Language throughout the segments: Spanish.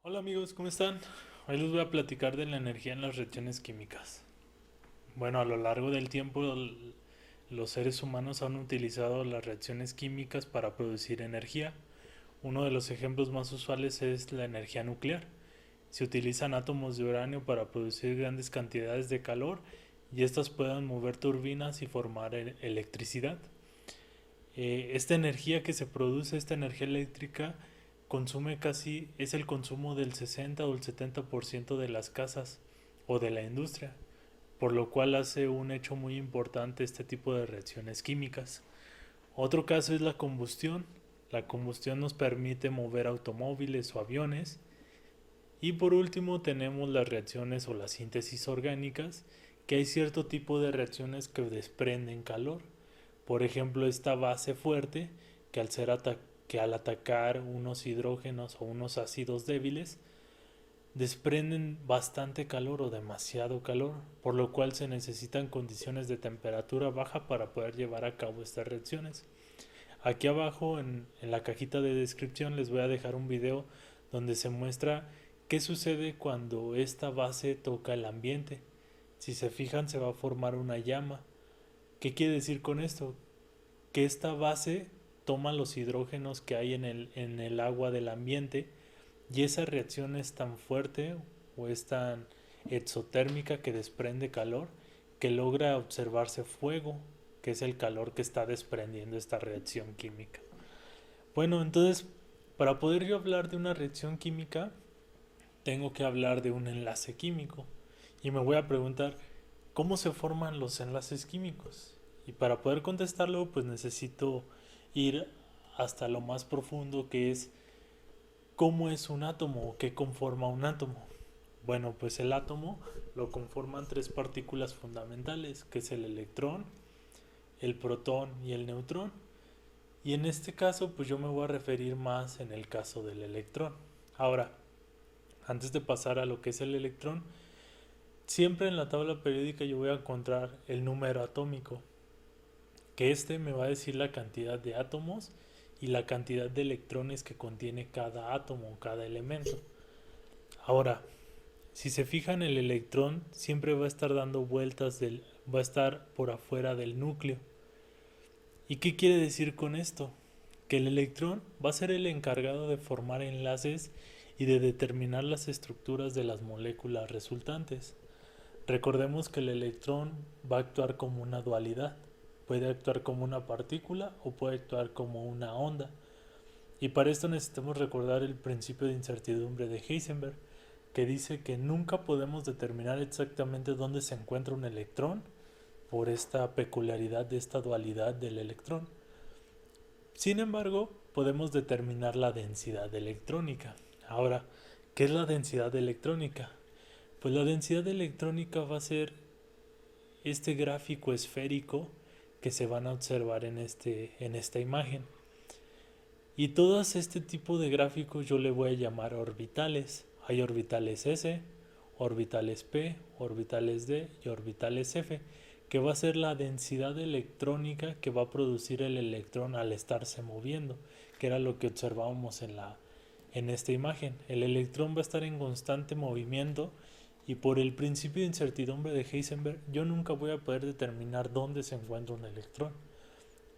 Hola amigos, ¿cómo están? Hoy les voy a platicar de la energía en las reacciones químicas. Bueno, a lo largo del tiempo los seres humanos han utilizado las reacciones químicas para producir energía. Uno de los ejemplos más usuales es la energía nuclear. Se utilizan átomos de uranio para producir grandes cantidades de calor y estas pueden mover turbinas y formar electricidad. Esta energía que se produce, esta energía eléctrica, es el consumo del 60 o el 70% de las casas o de la industria, por lo cual hace un hecho muy importante este tipo de reacciones químicas. Otro caso es la combustión. La combustión nos permite mover automóviles o aviones. Y por último tenemos las reacciones o la síntesis orgánicas, que hay cierto tipo de reacciones que desprenden calor. Por ejemplo, esta base fuerte que que al atacar unos hidrógenos o unos ácidos débiles desprenden bastante calor o demasiado calor, por lo cual se necesitan condiciones de temperatura baja para poder llevar a cabo estas reacciones. Aquí abajo en la cajita de descripción les voy a dejar un video donde se muestra qué sucede cuando esta base toca el ambiente. Si se fijan se va a formar una llama. ¿Qué quiere decir con esto? Que esta base toma los hidrógenos que hay en el agua del ambiente y esa reacción es tan fuerte o es tan exotérmica que desprende calor que logra observarse fuego, que es el calor que está desprendiendo esta reacción química. Bueno, entonces, para poder yo hablar de una reacción química, tengo que hablar de un enlace químico. Y me voy a preguntar, ¿cómo se forman los enlaces químicos? Y para poder contestarlo, pues necesito ir hasta lo más profundo, que es cómo es un átomo o qué conforma un átomo. Bueno, pues el átomo lo conforman tres partículas fundamentales, que es el electrón, el protón y el neutrón. Y en este caso, pues yo me voy a referir más en el caso del electrón. Ahora, antes de pasar a lo que es el electrón, siempre en la tabla periódica yo voy a encontrar el número atómico, que este me va a decir la cantidad de átomos y la cantidad de electrones que contiene cada átomo, cada elemento. Ahora, si se fijan, el electrón siempre va a estar dando va a estar por afuera del núcleo. ¿Y qué quiere decir con esto? Que el electrón va a ser el encargado de formar enlaces y de determinar las estructuras de las moléculas resultantes. Recordemos que el electrón va a actuar como una dualidad. Puede actuar como una partícula o puede actuar como una onda. Y para esto necesitamos recordar el principio de incertidumbre de Heisenberg, que dice que nunca podemos determinar exactamente dónde se encuentra un electrón por esta peculiaridad de esta dualidad del electrón. Sin embargo, podemos determinar la densidad electrónica. Ahora, ¿qué es la densidad electrónica? Pues la densidad electrónica va a ser este gráfico esférico que se van a observar en esta imagen. Y todos este tipo de gráficos yo le voy a llamar orbitales. Hay orbitales S, orbitales P, orbitales D y orbitales F, que va a ser la densidad electrónica que va a producir el electrón al estarse moviendo, que era lo que observábamos en esta imagen. El electrón va a estar en constante movimiento y por el principio de incertidumbre de Heisenberg yo nunca voy a poder determinar dónde se encuentra un electrón,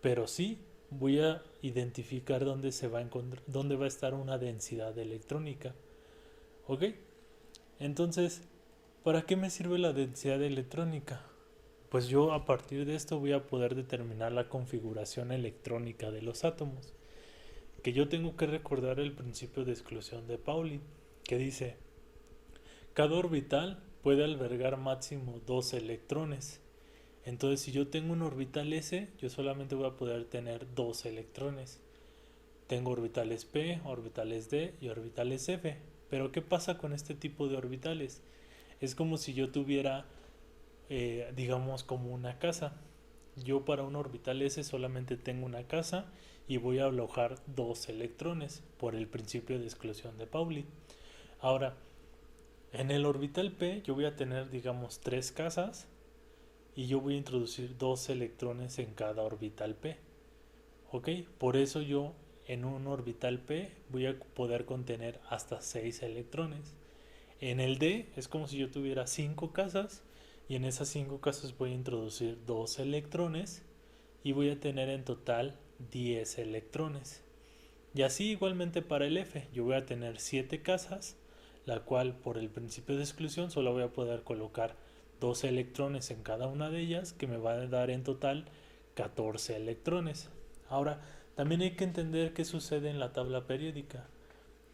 pero sí voy a identificar dónde se va a encontrar, dónde va a estar una densidad electrónica. ¿Ok? Entonces, ¿para qué me sirve la densidad electrónica? Pues yo a partir de esto voy a poder determinar la configuración electrónica de los átomos. Que yo tengo que recordar el principio de exclusión de Pauli, que dice, cada orbital puede albergar máximo 2 electrones. Entonces, si yo tengo un orbital S, yo solamente voy a poder tener 2 electrones. Tengo orbitales P, orbitales D y orbitales F. Pero ¿qué pasa con este tipo de orbitales? Es como si yo tuviera, digamos, como una casa. Yo para un orbital S solamente tengo una casa y voy a alojar 2 electrones por el principio de exclusión de Pauli. Ahora, en el orbital P yo voy a tener, digamos, 3 casas y yo voy a introducir 2 electrones en cada orbital P. ¿Ok? Por eso yo en un orbital p voy a poder contener hasta 6 electrones. En el d es como si yo tuviera 5 casas y en esas 5 casas voy a introducir 2 electrones y voy a tener en total 10 electrones. Y así igualmente para el F, yo voy a tener 7 casas, la cual por el principio de exclusión solo voy a poder colocar 2 electrones en cada una de ellas, que me va a dar en total 14 electrones. Ahora, también hay que entender qué sucede en la tabla periódica.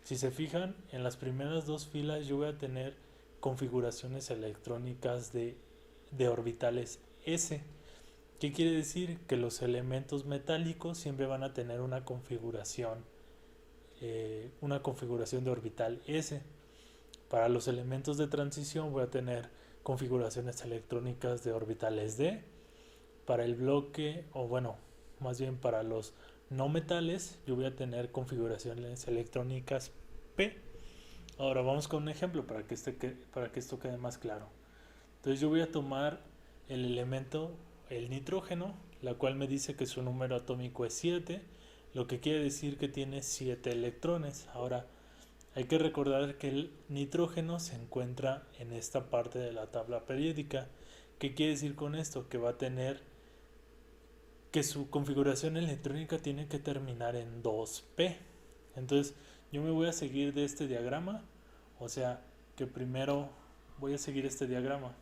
Si se fijan, en las primeras dos filas yo voy a tener configuraciones electrónicas de orbitales S. ¿Qué quiere decir? Que los elementos metálicos siempre van a tener una configuración de orbital S. Para los elementos de transición voy a tener configuraciones electrónicas de orbitales D. Para el bloque, o bueno, más bien para los no metales, yo voy a tener configuraciones electrónicas P. Ahora vamos con un ejemplo para que esto quede más claro. Entonces yo voy a tomar el elemento, el nitrógeno, la cual me dice que su número atómico es 7, lo que quiere decir que tiene 7 electrones. Ahora, hay que recordar que el nitrógeno se encuentra en esta parte de la tabla periódica. ¿Qué quiere decir con esto? Que va a tener que su configuración electrónica tiene que terminar en 2p. Entonces, yo me voy a seguir de este diagrama, o sea, que primero voy a seguir este diagrama.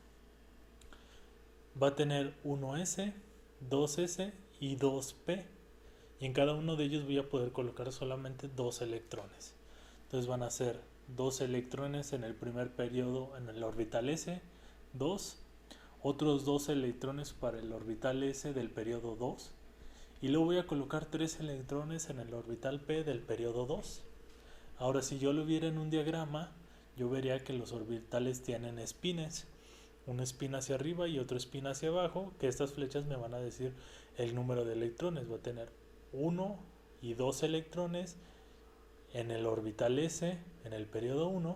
Va a tener 1s, 2s y 2p. Y en cada uno de ellos voy a poder colocar solamente 2 electrones. Entonces van a ser 2 electrones en el primer periodo en el orbital S, 2, otros 2 electrones para el orbital S del periodo 2, y luego voy a colocar 3 electrones en el orbital P del periodo 2. Ahora, si yo lo viera en un diagrama, yo vería que los orbitales tienen espines, una espina hacia arriba y otra espina hacia abajo, que estas flechas me van a decir el número de electrones. Va a tener 1 y 2 electrones en el orbital S en el periodo 1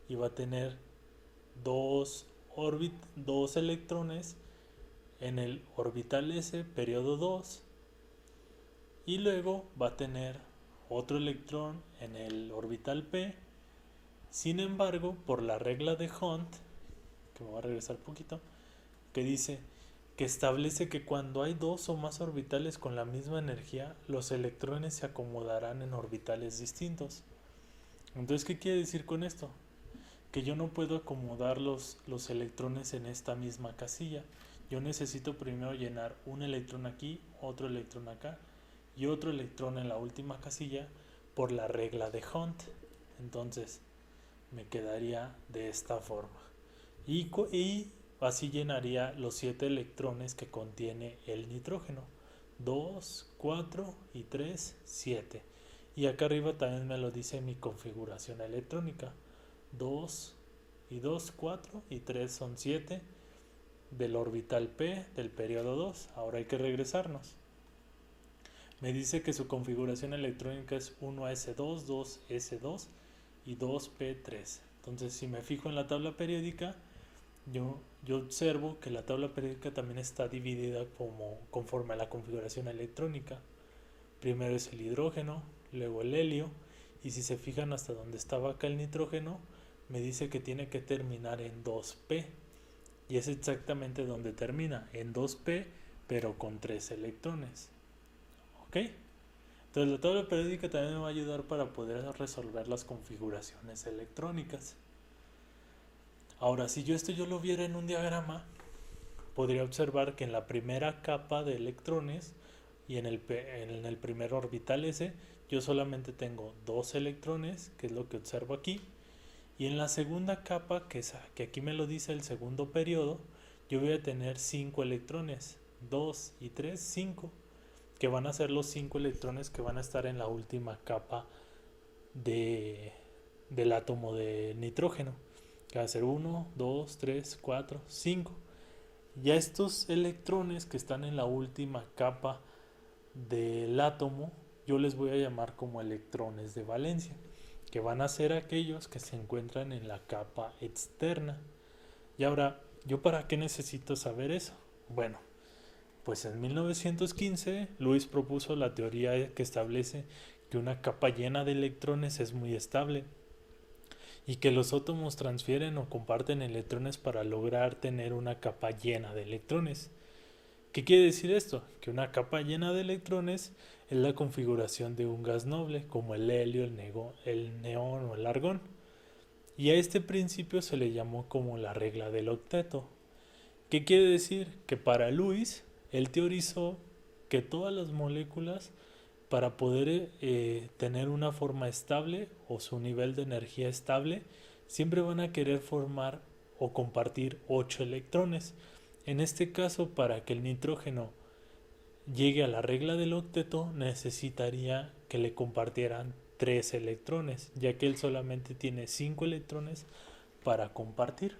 y va a tener 2 electrones en el orbital S periodo 2 y luego va a tener otro electrón en el orbital P. Sin embargo, por la regla de Hunt, que me va a regresar un poquito, que dice que establece que cuando hay 2 o más orbitales con la misma energía, los electrones se acomodarán en orbitales distintos. Entonces, ¿qué quiere decir con esto? Que yo no puedo acomodar los electrones en esta misma casilla. Yo necesito primero llenar un electrón aquí, otro electrón acá y otro electrón en la última casilla por la regla de Hunt. Entonces me quedaría de esta forma y así llenaría los 7 electrones que contiene el nitrógeno: 2, 4 y 3, 7. Y acá arriba también me lo dice mi configuración electrónica: 2 y 2, 4 y 3 son 7 del orbital P del periodo 2. Ahora hay que regresarnos. Me dice que su configuración electrónica es 1s2, 2s2 y 2p3. Entonces, si me fijo en la tabla periódica, yo observo que la tabla periódica también está dividida conforme a la configuración electrónica. Primero es el hidrógeno, luego el helio, y si se fijan hasta donde estaba acá el nitrógeno, me dice que tiene que terminar en 2p, y es exactamente donde termina, en 2p, pero con 3 electrones. ¿Ok? Entonces la tabla periódica también me va a ayudar para poder resolver las configuraciones electrónicas. Ahora, si yo lo viera en un diagrama, podría observar que en la primera capa de electrones y en el primer orbital S, yo solamente tengo 2 electrones, que es lo que observo aquí. Y en la segunda capa, que aquí me lo dice el segundo periodo, yo voy a tener 5 electrones, 2 y 3, 5, que van a ser los 5 electrones que van a estar en la última capa del átomo de nitrógeno, que va a ser 1, 2, 3, 4, 5. Ya estos electrones que están en la última capa del átomo, yo les voy a llamar como electrones de valencia, que van a ser aquellos que se encuentran en la capa externa. Y ahora, ¿yo para qué necesito saber eso? Bueno, pues en 1915 Luis propuso la teoría que establece que una capa llena de electrones es muy estable y que los átomos transfieren o comparten electrones para lograr tener una capa llena de electrones. ¿Qué quiere decir esto? Que una capa llena de electrones es la configuración de un gas noble, como el helio, el neón o el argón. Y a este principio se le llamó como la regla del octeto. ¿Qué quiere decir? Que para Lewis, él teorizó que todas las moléculas, para poder tener una forma estable o su nivel de energía estable, siempre van a querer formar o compartir 8 electrones. En este caso, para que el nitrógeno llegue a la regla del octeto, necesitaría que le compartieran 3 electrones, ya que él solamente tiene 5 electrones para compartir.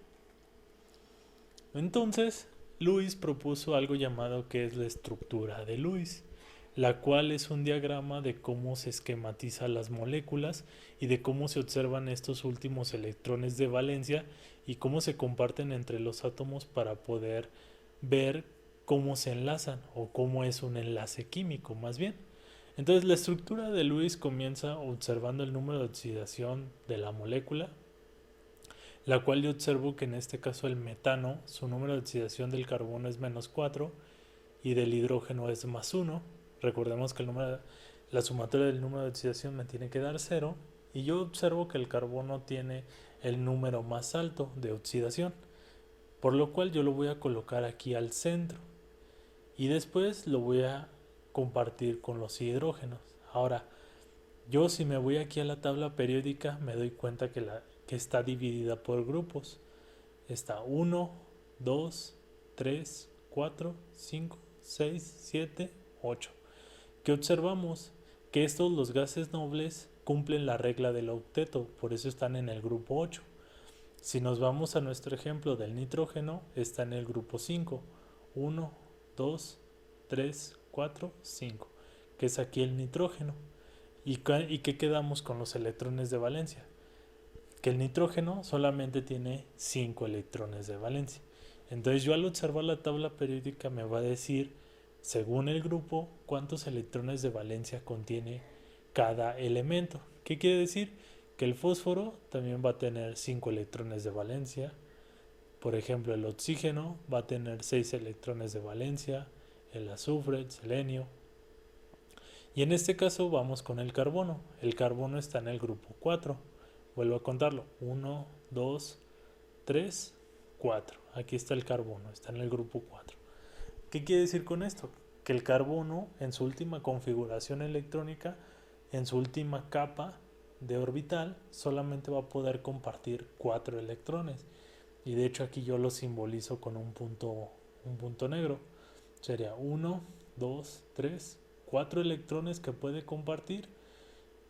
Entonces, Lewis propuso algo llamado que es la estructura de Lewis, la cual es un diagrama de cómo se esquematizan las moléculas y de cómo se observan estos últimos electrones de valencia y cómo se comparten entre los átomos para poder ver cómo se enlazan o cómo es un enlace químico más bien. Entonces la estructura de Lewis comienza observando el número de oxidación de la molécula, la cual yo observo que en este caso el metano, su número de oxidación del carbono es -4 y del hidrógeno es +1. Recordemos que la sumatoria del número de oxidación me tiene que dar 0 y yo observo que el carbono tiene el número más alto de oxidación, por lo cual yo lo voy a colocar aquí al centro y después lo voy a compartir con los hidrógenos. Ahora, yo si me voy aquí a la tabla periódica me doy cuenta que está dividida por grupos. Está 1, 2, 3, 4, 5, 6, 7, 8. ¿Qué observamos? Que estos, los gases nobles, cumplen la regla del octeto, por eso están en el grupo 8. Si nos vamos a nuestro ejemplo del nitrógeno, está en el grupo 5. 1, 2, 3, 4, 5, que es aquí el nitrógeno. ¿Y qué quedamos con los electrones de valencia? Que el nitrógeno solamente tiene 5 electrones de valencia. Entonces yo al observar la tabla periódica me va a decir, según el grupo, cuántos electrones de valencia contiene cada elemento. ¿Qué quiere decir? Que el fósforo también va a tener 5 electrones de valencia. Por ejemplo, el oxígeno va a tener 6 electrones de valencia, el azufre, el selenio. Y en este caso vamos con el carbono. El carbono está en el grupo 4. Vuelvo a contarlo. 1, 2, 3, 4. Aquí está el carbono, está en el grupo 4. ¿Qué quiere decir con esto? Que el carbono en su última configuración electrónica, en su última capa de orbital, solamente va a poder compartir 4 electrones. Y de hecho aquí yo lo simbolizo con un punto negro. Sería 1, 2, 3, 4 electrones que puede compartir.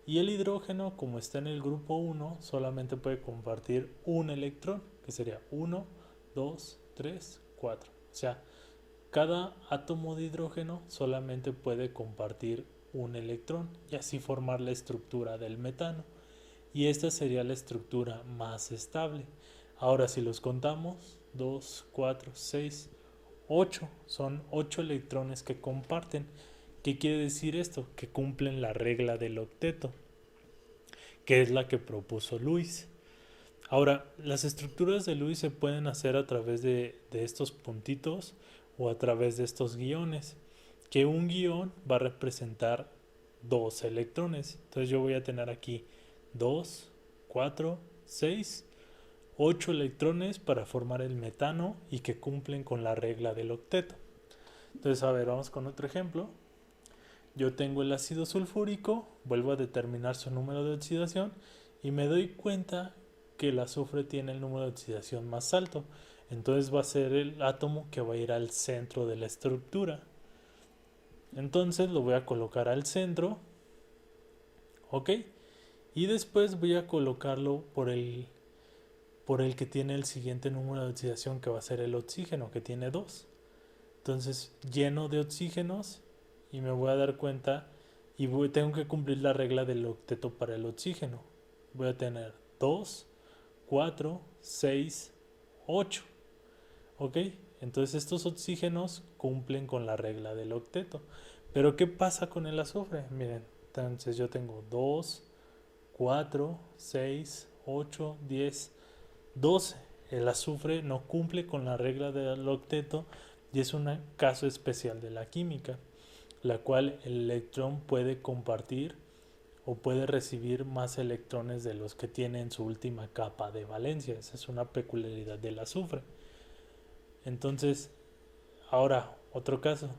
Y el hidrógeno, como está en el grupo 1, solamente puede compartir un electrón, que sería 1, 2, 3, 4. O sea, cada átomo de hidrógeno solamente puede compartir un electrón y así formar la estructura del metano. Y esta sería la estructura más estable. Ahora, si los contamos, 2, 4, 6, 8. Son 8 electrones que comparten. ¿Qué quiere decir esto? Que cumplen la regla del octeto, que es la que propuso Lewis. Ahora, las estructuras de Lewis se pueden hacer a través de estos puntitos o a través de estos guiones, que un guión va a representar 2 electrones. Entonces yo voy a tener aquí 2, 4, 6, 8 electrones para formar el metano y que cumplen con la regla del octeto. Entonces, a ver, vamos con otro ejemplo. Yo tengo el ácido sulfúrico, vuelvo a determinar su número de oxidación y me doy cuenta que el azufre tiene el número de oxidación más alto. Entonces va a ser el átomo que va a ir al centro de la estructura. Entonces lo voy a colocar al centro, ¿ok? Y después voy a colocarlo por el que tiene el siguiente número de oxidación, que va a ser el oxígeno, que tiene 2. Entonces lleno de oxígenos y me voy a dar cuenta y tengo que cumplir la regla del octeto para el oxígeno. Voy a tener 2, 4, 6, 8. ¿Ok? Entonces estos oxígenos cumplen con la regla del octeto. Pero ¿qué pasa con el azufre? Miren, Entonces yo tengo 2, 4, 6, 8, 10, 12. El azufre no cumple con la regla del octeto y es un caso especial de la química, la cual el electrón puede compartir o puede recibir más electrones de los que tiene en su última capa de valencia. Esa es una peculiaridad del azufre. Entonces, ahora, otro caso.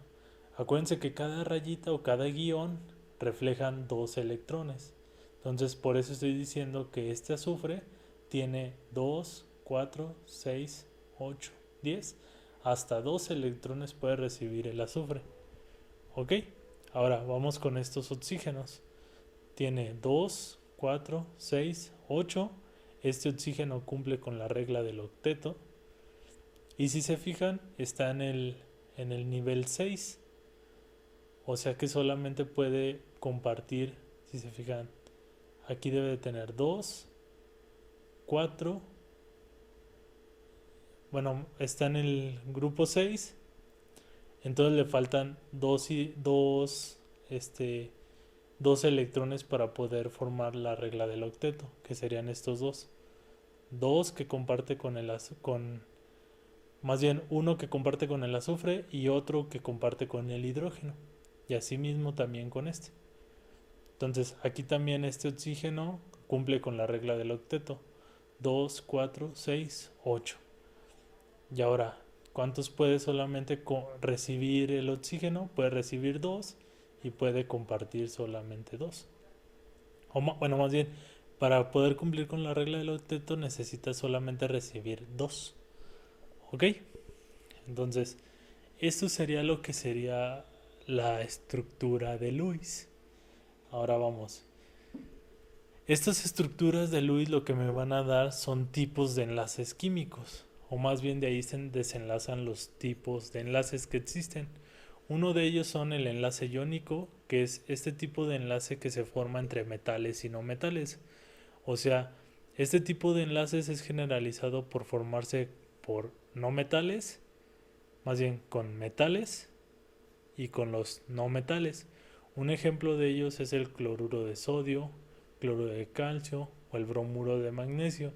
Acuérdense que cada rayita o cada guión reflejan dos electrones. Entonces, por eso estoy diciendo que este azufre tiene 2, 4, 6, 8, 10. Hasta 2 electrones puede recibir el azufre. ¿Ok? Ahora vamos con estos oxígenos. Tiene 2, 4, 6, 8. Este oxígeno cumple con la regla del octeto. Y si se fijan, está en el nivel 6. O sea que solamente puede compartir, si se fijan, aquí debe de tener 2, 4. Bueno, está en el grupo 6. Entonces le faltan 2 electrones para poder formar la regla del octeto, que serían estos dos. 2 que comparte más bien uno que comparte con el azufre y otro que comparte con el hidrógeno. Y asimismo también con este. Entonces aquí también este oxígeno cumple con la regla del octeto. 2, 4, 6, 8. Y ahora, ¿cuántos puede solamente recibir el oxígeno? Puede recibir 2 y puede compartir solamente 2. Bueno, más bien, para poder cumplir con la regla del octeto necesita solamente recibir 2. ¿Ok? Entonces, esto sería lo que sería la estructura de Lewis. Ahora vamos. Estas estructuras de Lewis lo que me van a dar son tipos de enlaces químicos, o más bien de ahí se desenlazan los tipos de enlaces que existen. Uno de ellos son el enlace iónico, que es este tipo de enlace que se forma entre metales y no metales. O sea, este tipo de enlaces es generalizado por formarse por no metales, más bien con metales y con los no metales. Un ejemplo de ellos es el cloruro de sodio, cloruro de calcio o el bromuro de magnesio.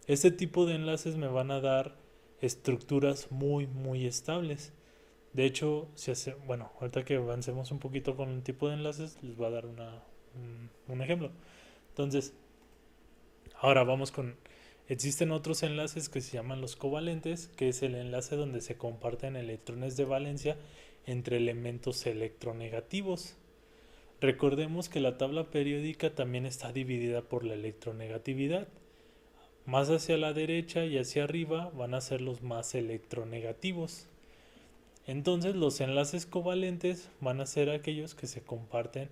Este tipo de enlaces me van a dar estructuras muy estables. De hecho, bueno, ahorita que avancemos un poquito con el tipo de enlaces, les voy a dar un ejemplo. Entonces, ahora vamos con... Existen otros enlaces que se llaman los covalentes, que es el enlace donde se comparten electrones de valencia entre elementos electronegativos. Recordemos que la tabla periódica también está dividida por la electronegatividad. Más hacia la derecha y hacia arriba van a ser los más electronegativos. Entonces los enlaces covalentes van a ser aquellos que se comparten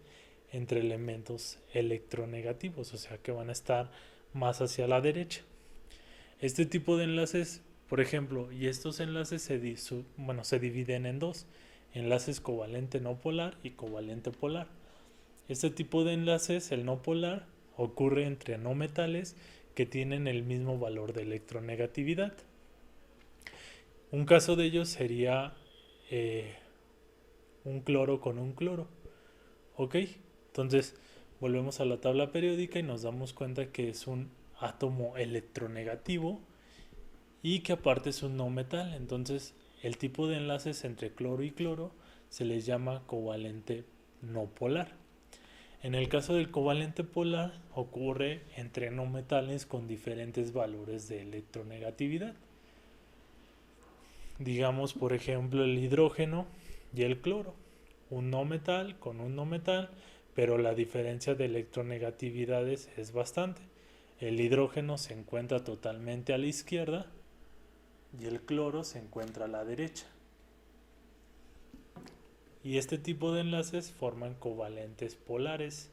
entre elementos electronegativos, o sea que van a estar más hacia la derecha. Este tipo de enlaces, por ejemplo, y estos enlaces se dividen en dos: enlaces covalente no polar y covalente polar. Este tipo de enlaces, el no polar, ocurre entre no metales que tienen el mismo valor de electronegatividad. Un caso de ellos sería un cloro con un cloro. ¿Ok? Entonces volvemos a la tabla periódica y nos damos cuenta que es un átomo electronegativo y que aparte es un no metal. Entonces el tipo de enlaces entre cloro y cloro se les llama covalente no polar. En el caso del covalente polar ocurre entre no metales con diferentes valores de electronegatividad. Digamos por ejemplo el hidrógeno y el cloro. Un no metal con un no metal, pero la diferencia de electronegatividades es bastante. El hidrógeno se encuentra totalmente a la izquierda y el cloro se encuentra a la derecha. Y este tipo de enlaces forman covalentes polares.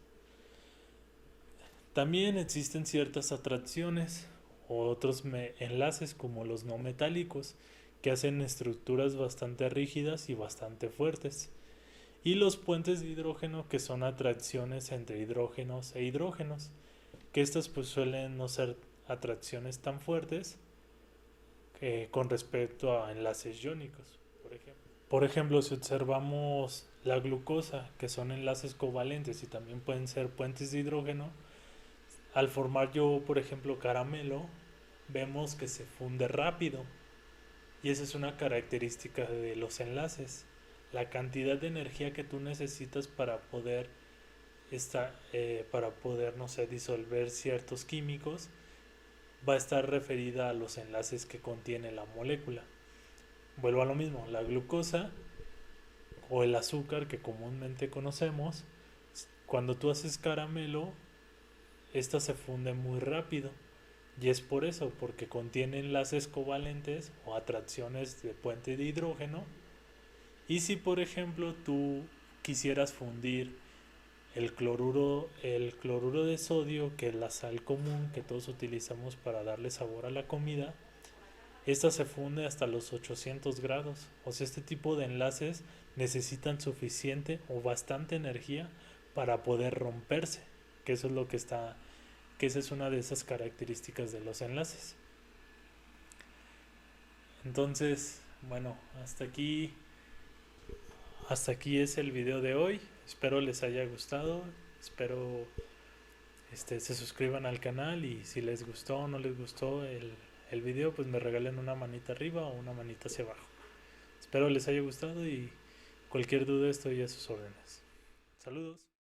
También existen ciertas atracciones o otros enlaces como los no metálicos que hacen estructuras bastante rígidas y bastante fuertes. Y los puentes de hidrógeno, que son atracciones entre hidrógenos e hidrógenos, que estas pues suelen no ser atracciones tan fuertes con respecto a enlaces iónicos, por ejemplo. Por ejemplo, si observamos la glucosa, que son enlaces covalentes y también pueden ser puentes de hidrógeno, al formar yo, por ejemplo, caramelo, vemos que se funde rápido. Y esa es una característica de los enlaces. La cantidad de energía que tú necesitas para poder, no sé, disolver ciertos químicos va a estar referida a los enlaces que contiene la molécula. Vuelvo a lo mismo, la glucosa o el azúcar que comúnmente conocemos, cuando tú haces caramelo, esta se funde muy rápido. Y es por eso, porque contiene enlaces covalentes o atracciones de puente de hidrógeno. Y si por ejemplo tú quisieras fundir el cloruro de sodio, que es la sal común que todos utilizamos para darle sabor a la comida, esta se funde hasta los 800 grados. O sea, este tipo de enlaces necesitan suficiente o bastante energía para poder romperse, que eso es lo que está, que esa es una de esas características de los enlaces. Entonces, bueno, hasta aquí es el video de hoy. Espero les haya gustado. Espero se suscriban al canal y si les gustó o no les gustó el video, pues me regalen una manita arriba o una manita hacia abajo. Espero les haya gustado y cualquier duda estoy a sus órdenes. Saludos.